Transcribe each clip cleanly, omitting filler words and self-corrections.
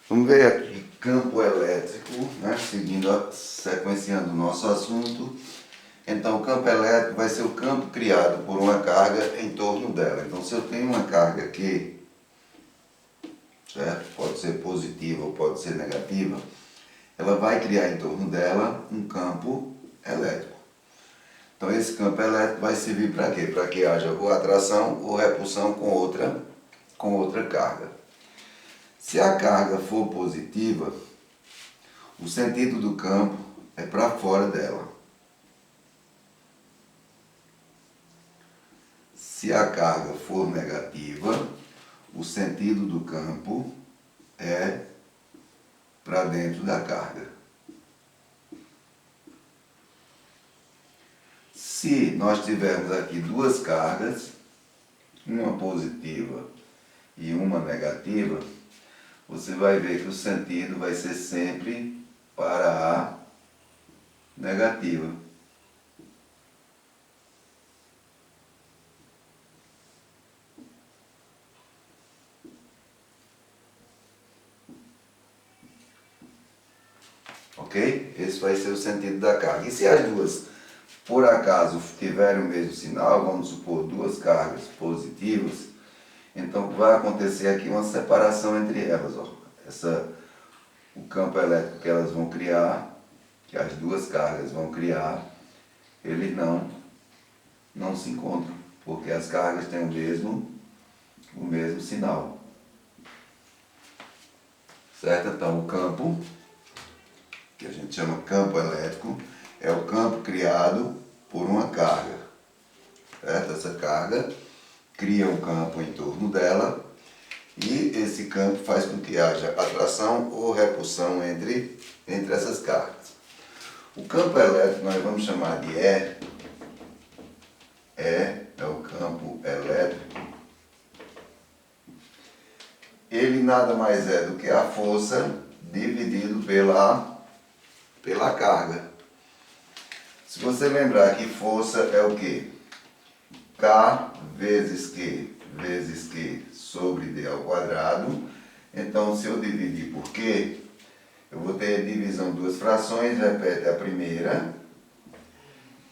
Vamos ver aqui, campo elétrico, né? Sequenciando o nosso assunto. Então, o campo elétrico vai ser o campo criado por uma carga em torno dela. Então, se eu tenho uma carga aqui, certo? Pode ser positiva ou pode ser negativa, ela vai criar em torno dela um campo elétrico. Então, esse campo elétrico vai servir para quê? Para que haja ou atração ou repulsão com outra carga. Se a carga for positiva, o sentido do campo é para fora dela. Se a carga for negativa, o sentido do campo é para dentro da carga. Se nós tivermos aqui duas cargas, uma positiva e uma negativa, você vai ver que o sentido vai ser sempre para a negativa. Ok? Esse vai ser o sentido da carga. E se as duas, por acaso, tiverem o mesmo sinal, vamos supor duas cargas positivas, então vai acontecer aqui uma separação entre elas. Ó. O campo elétrico que elas vão criar, que as duas cargas vão criar, eles não se encontram, porque as cargas têm o mesmo sinal. Certo? Então o campo, que a gente chama campo elétrico, é o campo criado por uma carga. Certo? Essa carga cria um campo em torno dela e esse campo faz com que haja atração ou repulsão entre essas cargas. O campo elétrico nós vamos chamar de E. É o campo elétrico. Ele nada mais é do que a força dividido pela carga. Se você lembrar que força é o quê? K vezes Q sobre D ao quadrado. Então, se eu dividir por Q, eu vou ter divisão de duas frações, repete a primeira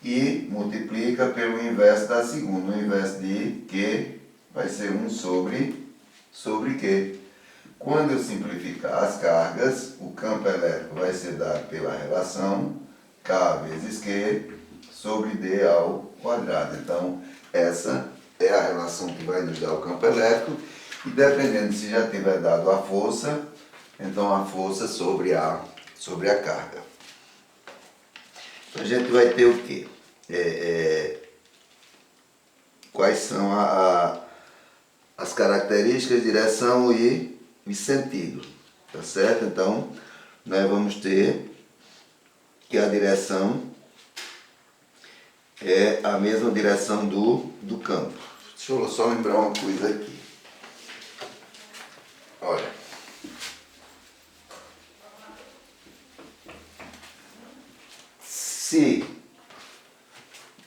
e multiplica pelo inverso da segunda. O inverso de Q vai ser 1 sobre Q. Quando eu simplificar as cargas, o campo elétrico vai ser dado pela relação K vezes Q sobre D ao quadrado. Então, essa é a relação que vai nos dar o campo elétrico. E dependendo se já tiver dado a força, então a força sobre a carga. Então, a gente vai ter o quê? Quais são as características, direção e sentido. Tá certo? Então, nós vamos ter que a direção é a mesma direção do campo. Deixa eu só lembrar uma coisa aqui. Olha. Se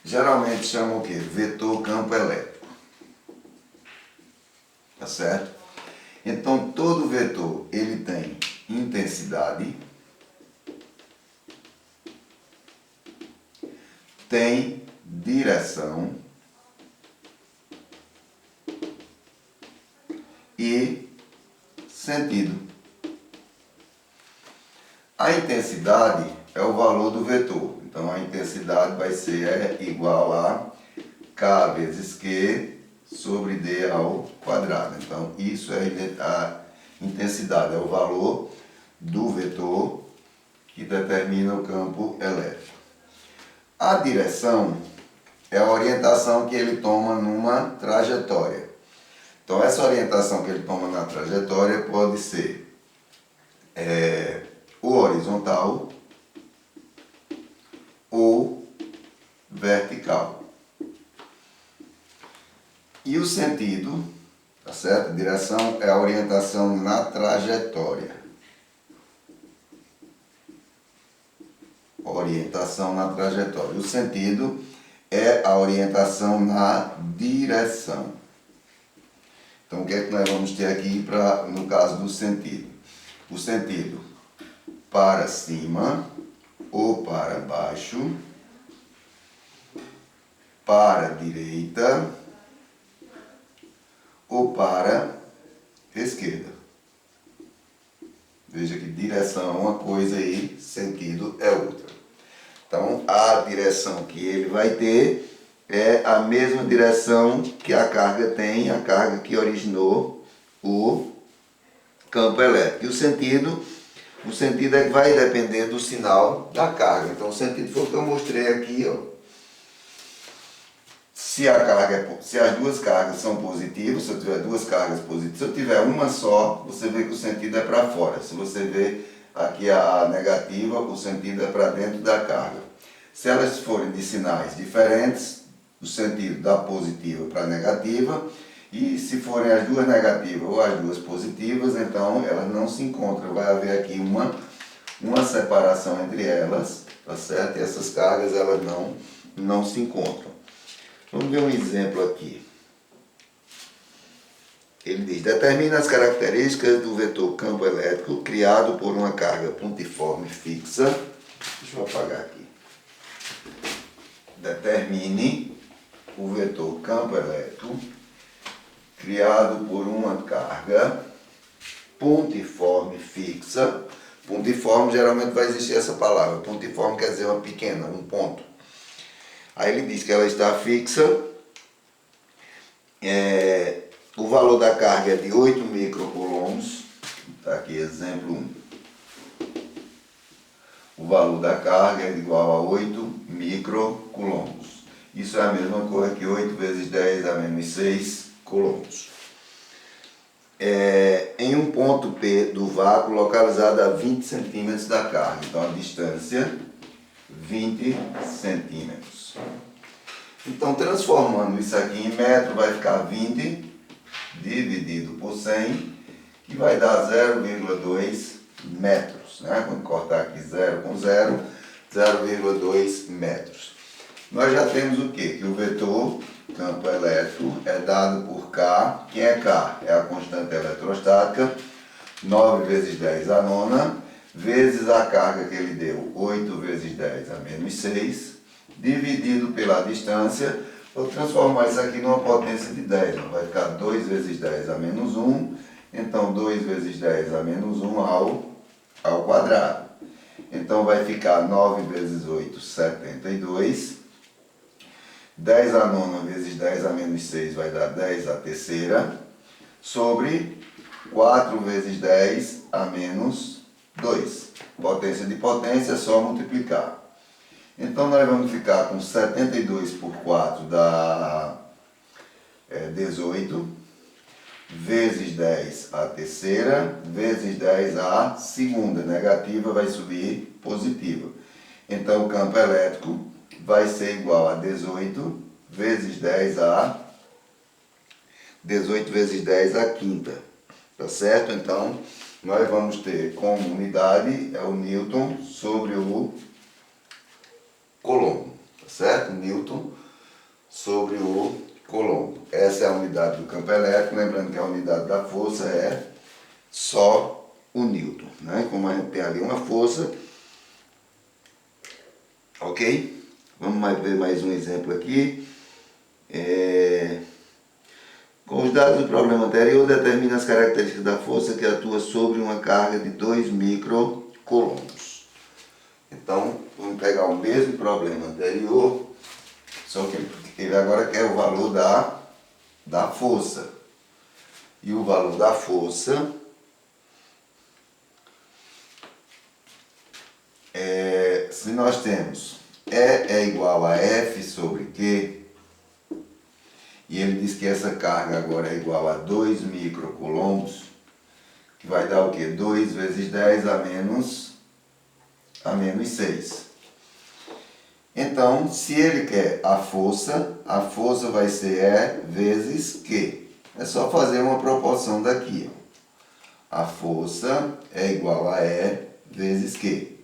geralmente chama o quê? Vetor campo elétrico. Tá certo? Então, todo vetor ele tem intensidade, tem direção e sentido. A intensidade é o valor do vetor. Então, a intensidade vai ser igual a K vezes Q sobre D ao quadrado. Então, isso é a intensidade, é o valor do vetor que determina o campo elétrico. A direção é a orientação que ele toma numa trajetória. Então, essa orientação que ele toma na trajetória pode ser o horizontal ou vertical. E o sentido, tá certo? A direção é a orientação na trajetória. Orientação na trajetória. O sentido é a orientação na direção. Então, o que é que nós vamos ter aqui no caso do sentido? o sentido para cima ou para baixo, para a direita ou para a esquerda. Veja que direção é uma coisa e sentido é outra. Então, a direção que ele vai ter é a mesma direção que a carga tem, a carga que originou o campo elétrico. E o sentido é que vai depender do sinal da carga. Então, o sentido foi o que eu mostrei aqui, ó. Se as duas cargas são positivas, se eu tiver duas cargas positivas, se eu tiver uma só, você vê que o sentido é para fora. Se você vê aqui a negativa, o sentido é para dentro da carga. Se elas forem de sinais diferentes, o sentido da positiva para a negativa, e se forem as duas negativas ou as duas positivas, então elas não se encontram. Vai haver aqui uma separação entre elas, tá certo? E essas cargas elas não se encontram. Vamos ver um exemplo aqui. Ele diz: determina as características do vetor campo elétrico criado por uma carga pontiforme fixa. Deixa eu apagar aqui. Determine o vetor campo elétrico criado por uma carga pontiforme fixa. Pontiforme, geralmente vai existir essa palavra. Pontiforme quer dizer uma pequena, um ponto. Aí ele diz que ela está fixa, o valor da carga é de 8 microcoulombs, está aqui exemplo 1. O valor da carga é igual a 8 microcoulombs. Isso é a mesma coisa que 8 vezes 10 a menos 6 coulombs. Em um ponto P do vácuo localizado a 20 centímetros da carga, então a distância 20 centímetros. Então, transformando isso aqui em metro, vai ficar 20 dividido por 100, que vai dar 0,2 metros. Né? Quando cortar aqui 0 com 0, 0,2 metros. Nós já temos o quê? Que o vetor campo elétrico é dado por K. Quem é K? É a constante eletrostática, 9 vezes 10 a nona, vezes a carga que ele deu, 8 vezes 10 a menos 6, dividido pela distância. Vou transformar isso aqui numa potência de 10. Vai ficar 2 vezes 10 a menos 1. Então, 2 vezes 10 a menos 1 ao quadrado. Então, vai ficar 9 vezes 8, 72. 10 a nona vezes 10 a menos 6 vai dar 10 a terceira. Sobre 4 vezes 10 a menos 2. Potência de potência é só multiplicar. Então, nós vamos ficar com 72 por 4 dá 18, vezes 10 a terceira, vezes 10 a segunda. Negativa vai subir positiva. Então, o campo elétrico vai ser igual a 18 vezes 10 a 18 vezes 10 a quinta. Tá certo? Então, nós vamos ter como unidade o Newton sobre o Coulomb, tá certo? Newton sobre o Coulomb. Essa é a unidade do campo elétrico, lembrando que a unidade da força é só o Newton, né? Como a gente tem ali uma força, ok? Vamos ver mais um exemplo aqui. Com os dados do problema anterior, determina as características da força que atua sobre uma carga de 2 microcoulombs. Então, vamos pegar o mesmo problema anterior, só que ele agora quer o valor da força. E o valor da força se nós temos E é igual a F sobre Q, e ele diz que essa carga agora é igual a 2 microcoulombs, que vai dar o quê? 2 vezes 10 a menos 6. Então, se ele quer a força vai ser E vezes Q. É só fazer uma proporção daqui. Ó. A força é igual a E vezes Q.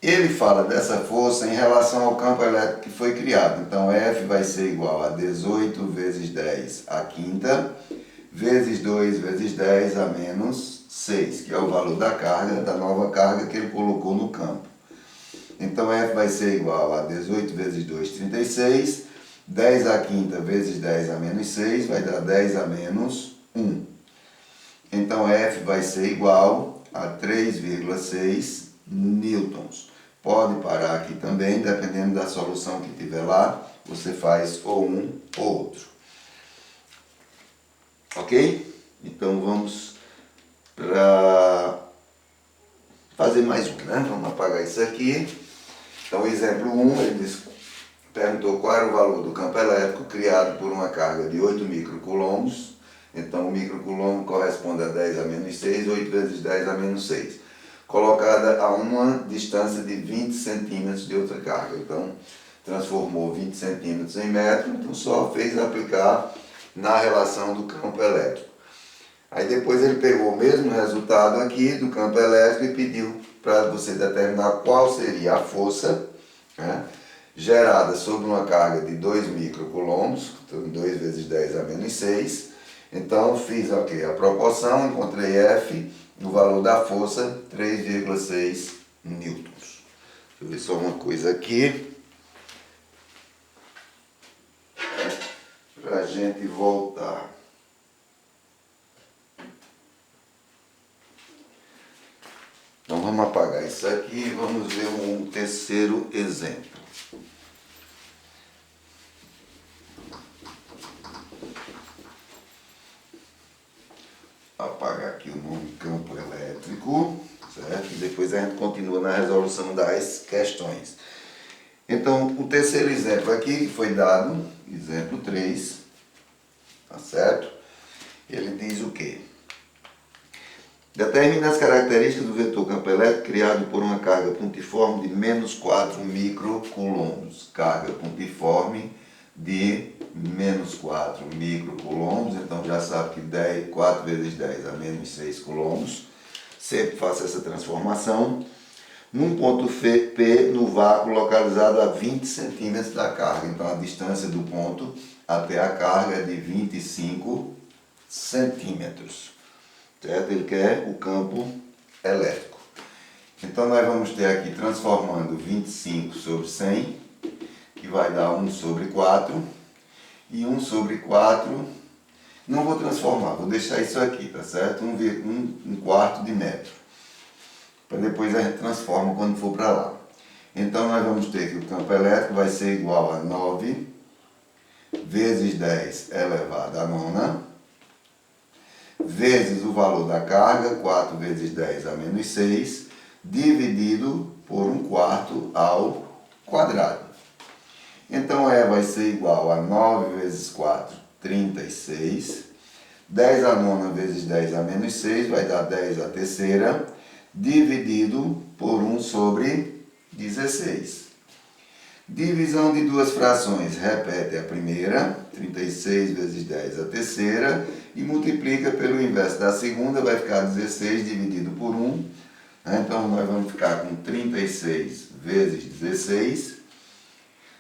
Ele fala dessa força em relação ao campo elétrico que foi criado. Então, F vai ser igual a 18 vezes 10 a quinta, vezes 2 vezes 10 a menos 6, que é o valor da carga, da nova carga que ele colocou no campo. Então F vai ser igual a 18 vezes 2, 36, 10 à quinta vezes 10 a menos 6 vai dar 10 a menos 1. Então F vai ser igual a 3,6 newtons. Pode parar aqui também, dependendo da solução que tiver lá, você faz ou um ou outro. Ok? Então vamos para fazer mais um, né? Vamos apagar isso aqui. Então, exemplo 1, ele perguntou qual era o valor do campo elétrico criado por uma carga de 8 microcoulombs. Então, o microcoulombo corresponde a 10 a menos 6, 8 vezes 10 a menos 6. Colocada a uma distância de 20 centímetros de outra carga. Então, transformou 20 centímetros em metro, então só fez aplicar na relação do campo elétrico. Aí depois ele pegou o mesmo resultado aqui do campo elétrico e pediu para você determinar qual seria a força, né, gerada sobre uma carga de 2 microcoulombs, então 2 vezes 10 a menos 6. Então fiz a proporção, encontrei F, no valor da força, 3,6 newtons. Deixa eu ver só uma coisa aqui, para a gente voltar. Então vamos apagar isso aqui e vamos ver um terceiro exemplo. Apagar aqui o nome campo elétrico, certo? E depois a gente continua na resolução das questões. Então, o terceiro exemplo aqui que foi dado, exemplo 3, tá certo? Ele diz o quê? Determine as características do vetor campo elétrico criado por uma carga pontiforme de menos 4 microcoulombs. Carga pontiforme de menos 4 microcoulombs, então já sabe que 4 vezes 10 a menos 6 coulombs. Sempre faça essa transformação. Num ponto P no vácuo localizado a 20 centímetros da carga. Então a distância do ponto até a carga é de 25 centímetros. Certo? Ele quer o campo elétrico. Então nós vamos ter aqui transformando 25 sobre 100, que vai dar 1 sobre 4. E 1 sobre 4, não vou transformar, vou deixar isso aqui, tá certo? Um quarto de metro. Para depois a gente transforma quando for para lá. Então nós vamos ter que o campo elétrico vai ser igual a 9 vezes 10 elevado a nona, vezes o valor da carga, 4 vezes 10 a menos 6, dividido por 1/4 ao quadrado. Então E vai ser igual a 9 vezes 4, 36. 10 a nona vezes 10 a menos 6 vai dar 10 a terceira, dividido por 1 sobre 16. Divisão de duas frações, repete a primeira, 36 vezes 10 a terceira, e multiplica pelo inverso da segunda, vai ficar 16 dividido por 1. Então nós vamos ficar com 36 vezes 16,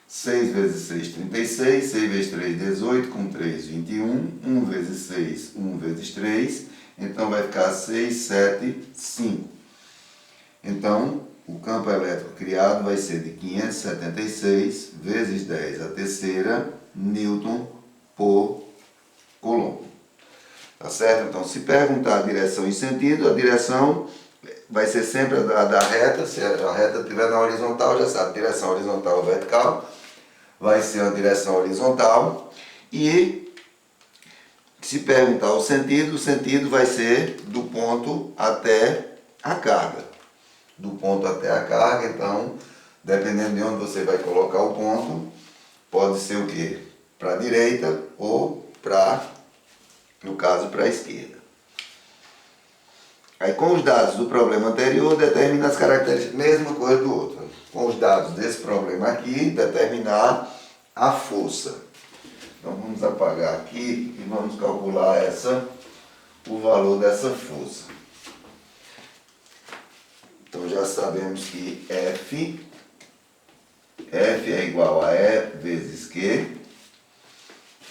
6 vezes 6, 36, 6 vezes 3, 18, com 3, 21, 1 vezes 6, 1 vezes 3, então vai ficar 6, 7, 5. Então, o campo elétrico criado vai ser de 576 vezes 10 a terceira newton por coulomb. Tá certo? Então, se perguntar a direção e sentido, a direção vai ser sempre a da reta. Se a reta estiver na horizontal, já sabe, direção horizontal ou vertical, vai ser a direção horizontal. E se perguntar o sentido vai ser do ponto até a carga. Do ponto até a carga, então, dependendo de onde você vai colocar o ponto, pode ser o quê? Para a direita ou para, no caso, para a esquerda. Aí com os dados do problema anterior, determina as características, mesma coisa do outro. Com os dados desse problema aqui, determinar a força. Então vamos apagar aqui e vamos calcular o valor dessa força. Então já sabemos que F é igual a E vezes Q,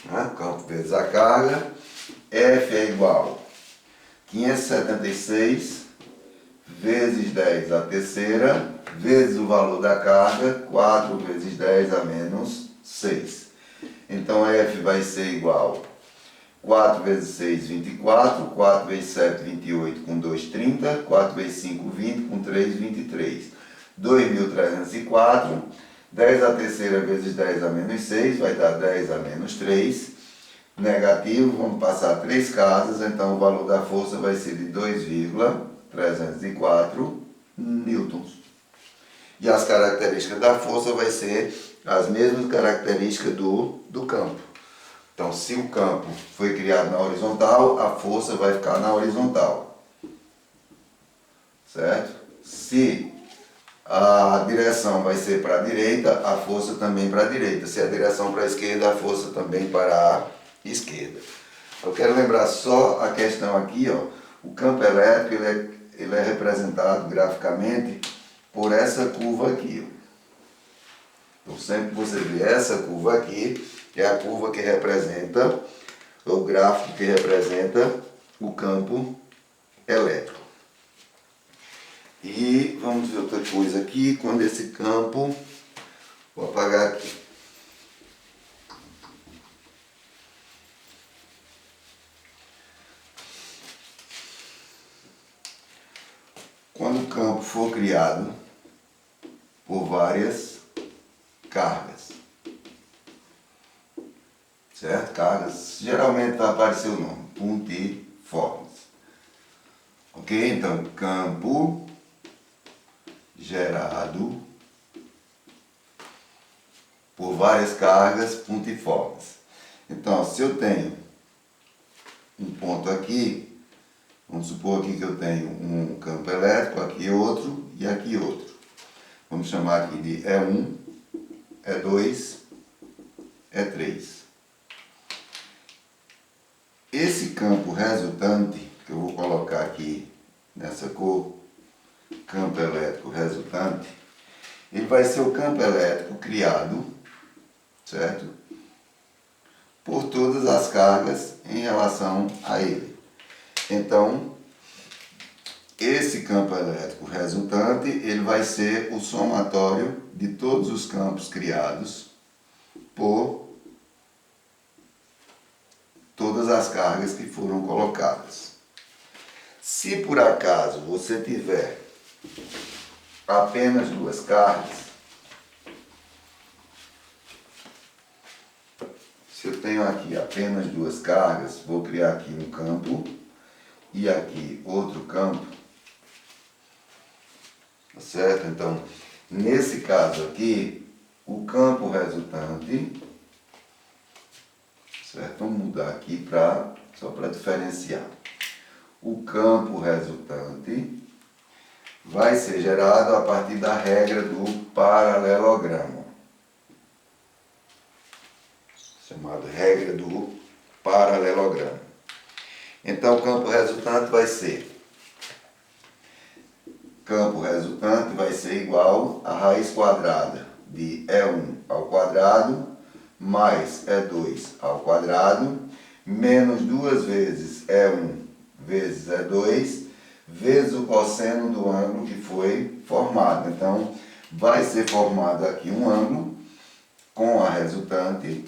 né? Campo vezes a carga. F é igual a 576 vezes 10 a terceira, vezes o valor da carga, 4 vezes 10 a menos 6. Então F vai ser igual a 4 vezes 6, 24, 4 vezes 7, 28, com 2, 30, 4 vezes 5, 20, com 3, 23. 2.304, 10 a terceira vezes 10 a menos 6, vai dar 10 a menos 3. Negativo, vamos passar 3 casas, então o valor da força vai ser de 2,304 newtons. E as características da força vai ser as mesmas características do campo. Então, se o campo foi criado na horizontal, a força vai ficar na horizontal. Certo? Se a direção vai ser para a direita, a força também para a direita. Se a direção para a esquerda, a força também para a esquerda. Eu quero lembrar só a questão aqui, ó. O campo elétrico ele é representado graficamente por essa curva aqui. Ó. Então, sempre que você vê essa curva aqui, é a curva que representa, o gráfico que representa o campo elétrico. E vamos ver outra coisa aqui, quando esse campo, vou apagar aqui. Quando o campo for criado por várias cargas, certo? Cargas, geralmente vai aparecer o nome, pontiformes. Ok? Então, campo gerado por várias cargas pontiformes. Então, se eu tenho um ponto aqui, vamos supor aqui que eu tenho um campo elétrico, aqui outro e aqui outro. Vamos chamar aqui de E1, E2, E3. Esse campo resultante, que eu vou colocar aqui nessa cor, campo elétrico resultante, ele vai ser o campo elétrico criado, certo? Por todas as cargas em relação a ele. Então, esse campo elétrico resultante, ele vai ser o somatório de todos os campos criados por todas as cargas que foram colocadas. Se por acaso você tiver apenas duas cargas, se eu tenho aqui apenas duas cargas, vou criar aqui um campo e aqui outro campo, tá certo? Então, nesse caso aqui, o campo resultante, certo? Vamos mudar aqui só para diferenciar. O campo resultante vai ser gerado a partir da regra do paralelogramo, chamada regra do paralelogramo. Então, o campo resultante vai ser igual a raiz quadrada de E1 ao quadrado mais E2 ao quadrado menos 2 vezes E1 vezes E2 vezes o cosseno do ângulo que foi formado. Então, vai ser formado aqui um ângulo com a resultante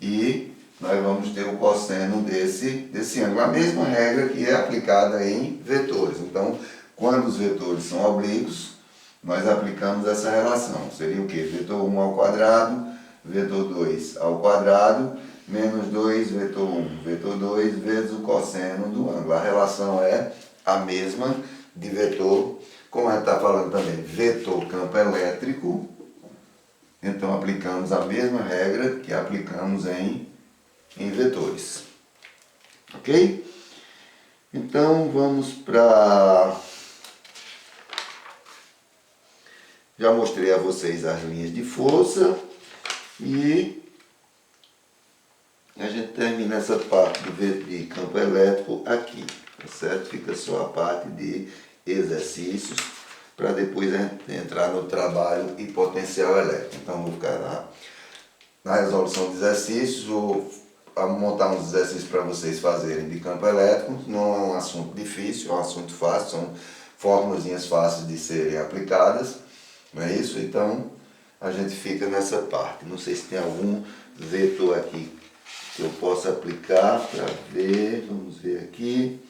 e nós vamos ter o cosseno desse ângulo. A mesma regra que é aplicada em vetores. Então, quando os vetores são oblíquos, nós aplicamos essa relação. Seria o quê? Vetor 1 ao quadrado, vetor 2 ao quadrado, menos 2, vetor 1, vetor 2, vezes o cosseno do ângulo. A relação é a mesma de vetor, como a gente está falando também, vetor campo elétrico. Então, aplicamos a mesma regra que aplicamos em vetores. Ok? Então, vamos para... Já mostrei a vocês as linhas de força e a gente termina essa parte de campo elétrico aqui, tá certo? Fica só a parte de exercícios para depois a gente entrar no trabalho e potencial elétrico. Então, vou ficar na resolução de exercícios, vou montar uns exercícios para vocês fazerem de campo elétrico. Não é um assunto difícil, é um assunto fácil, são formulazinhas fáceis de serem aplicadas, não é isso? Então a gente fica nessa parte. Não sei se tem algum vetor aqui que eu possa aplicar para ver, vamos ver aqui.